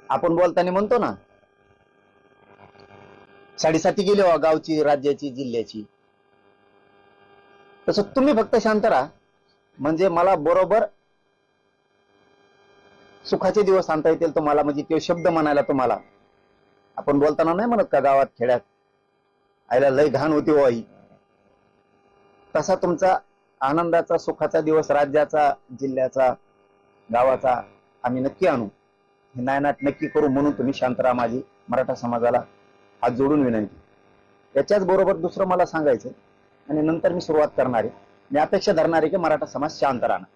आपण बोलताना म्हणतो ना, साडेसाती गेली हो गावची, राज्याची, जिल्ह्याची. तसं तुम्ही फक्त शांत राहा, म्हणजे मला बरोबर सुखाचे दिवस आणता येतील तुम्हाला. म्हणजे ते शब्द म्हणायला तुम्हाला आपण बोलताना नाही म्हणत का गावात खेड्यात, आईला लय घाण होती हो आई, तसा तुमचा आनंदाचा सुखाचा दिवस राज्याचा, जिल्ह्याचा, गावाचा आम्ही नक्की आणू. हे नायनाट नक्की करू. म्हणून तुम्ही शांत राहा. माझी मराठा समाजाला हात जोडून विनंती. याच्याच बरोबर दुसरं मला सांगायचं आणि नंतर मी सुरुवात करणार आहे. मी अपेक्षा धरणार आहे की मराठा समाज शांत राहणार.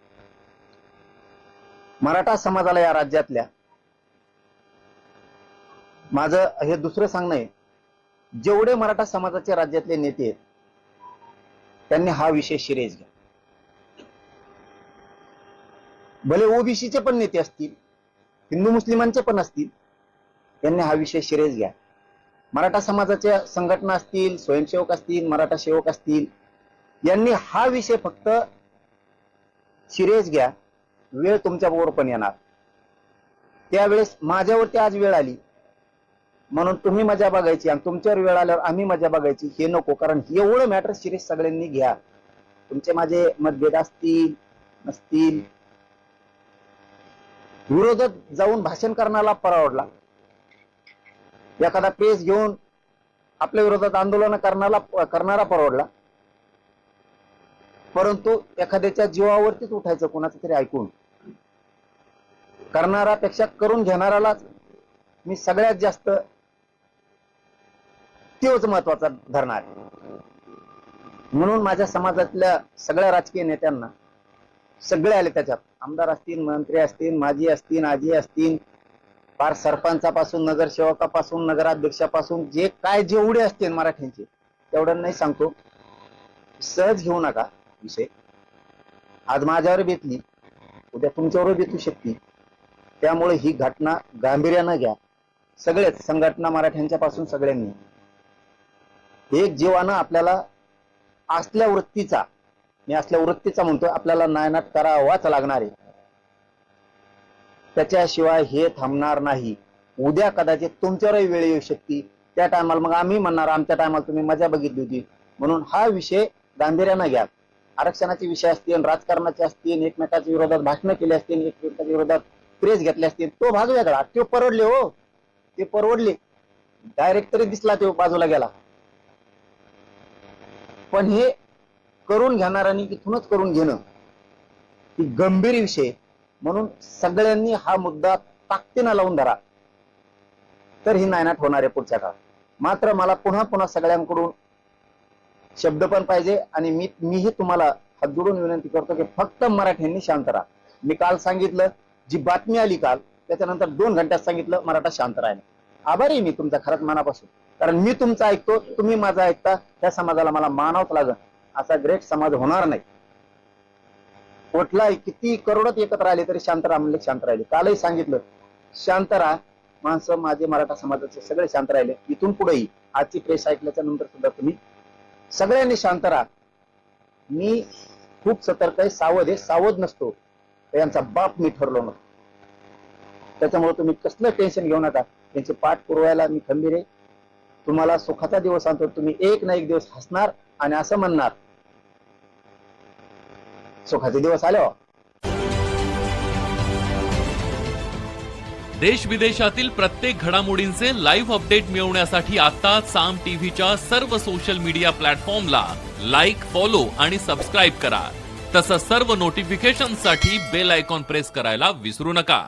मराठा समाजाला या राज्यातल्या माझं हे दुसरं सांगणं आहे, जेवढे मराठा समाजाचे राज्यातले नेते आहेत त्यांनी हा विषय शिरेस घ्या. भले ओबीसीचे पण नेते असतील, हिंदू मुस्लिमांचे पण असतील, त्यांनी हा विषय शिरेस घ्या. मराठा समाजाच्या संघटना असतील, स्वयंसेवक असतील, मराठा सेवक असतील, यांनी हा विषय फक्त शिरेस घ्या. वेळ तुमच्या बरोबर पण येणार. त्यावेळेस माझ्यावरती आज वेळ आली म्हणून तुम्ही मजा बघायची आणि तुमच्यावर वेळ आल्यावर आम्ही मजा बघायची, हे नको. कारण एवढं मॅटर सिरियस सगळ्यांनी घ्या. तुमचे माझे मतभेद असतील नसतील, विरोधात जाऊन भाषण करण्याला परवडला, एखादा पेज घेऊन आपल्या विरोधात आंदोलन करणारा परवडला, परंतु एखाद्याच्या जीवावरतीच उठायचं कोणाचं तरी ऐकून करणारापेक्षा करून घेणारालाच मी सगळ्यात जास्त तोच महत्वाचा धरणार. म्हणून माझ्या समाजातल्या सगळ्या राजकीय नेत्यांना, सगळे आले त्याच्यात, आमदार असतील, मंत्री असतील, माजी असतील, आजी असतील, फार सरपंचापासून, नगरसेवकापासून, नगराध्यक्षापासून, जे काय जेवढे असतील मराठ्यांचे, तेवढं नाही सांगतो. सहज घेऊ नका विषय. आज माझ्यावर बेतली, उद्या तुमच्यावर बेतू शकते. त्यामुळे ही घटना गांभीर्यानं घ्या. सगळेच संघटना, मराठ्यांच्या पासून सगळ्यांनी एक जीवानं आपल्याला असल्या वृत्तीचा, मी असल्या वृत्तीचा म्हणतोय, आपल्याला नायनाट करावाच लागणार आहे. त्याच्याशिवाय हे थांबणार नाही. उद्या कदाचित तुमच्यावरही वेळ येऊ शकते. त्या टायमाला मग आम्ही म्हणणार आमच्या टायमाला तुम्ही मजा बघितली होती. म्हणून हा विषय गांभीर्यानं घ्या. आरक्षणाचे विषय असतील, राजकारणाचे असतील, एकमेकाच्या विरोधात भाषणं केली असतील, एकमेकाच्या विरोधात प्रेस घेतले असतील, तो भाग वेगळा. ते परवडले हो, ते परवडले. डायरेक्ट तरी दिसला तो बाजूला गेला. पण हे करून घेणाऱ्यांनी इथूनच करून घेणं ही गंभीर विषय. म्हणून सगळ्यांनी हा मुद्दा ताकदीनं लावून धरा, तर ही नायनाट होणार आहे पुढच्या काळात. मात्र मला पुन्हा पुन्हा सगळ्यांकडून शब्द पण पाहिजे आणि मीही तुम्हाला हात जोडून विनंती करतो की फक्त मराठ्यांनी शांत राहा. मी काल सांगितलं, जी बातमी आली काल त्याच्यानंतर 2 घंट्यात सांगितलं मराठा शांत राहिला. आभारी मी तुमचा खरंच मनापासून. कारण मी तुमचं ऐकतो, तुम्ही माझं ऐकता, त्या समाजाला मला मानावंच लागेल. असा ग्रेट समाज होणार नाही. कुठलाही किती करोडात एकत्र आले तरी शांत राहा म्हणले, शांत राहिले. कालही सांगितलं शांत राहा. माणसं माझे मराठा समाजाचे सगळे शांत राहिले. इथून पुढेही आजची प्रेस ऐकल्याच्या नंतर सुद्धा तुम्ही सगळ्यांनी शांत राहा. मी खूप सतर्क आहे, सावध आहे. सावध नसतो यांचा बाप मी ठरलो नसतो. त्याच्यामुळे तुम्ही कसलं टेन्शन घेऊ नका. त्यांचे पाठ पुरवायला मी खंबीर आहे. तुम्हाला सुखाचा दिवस आणतो. तुम्ही एक ना एक दिवस हसणार आणि असं म्हणणार सुखाचे दिवस आले हो. देश विदेशातील प्रत्येक घडामोडींचे लाईव्ह अपडेट मिळवण्यासाठी आता साम टीव्हीच्या सर्व सोशल मीडिया प्लॅटफॉर्मला लाईक, फॉलो आणि सबस्क्राईब करा. तसंच सर्व नोटिफिकेशनसाठी बेल आयकॉन प्रेस करायला विसरू नका.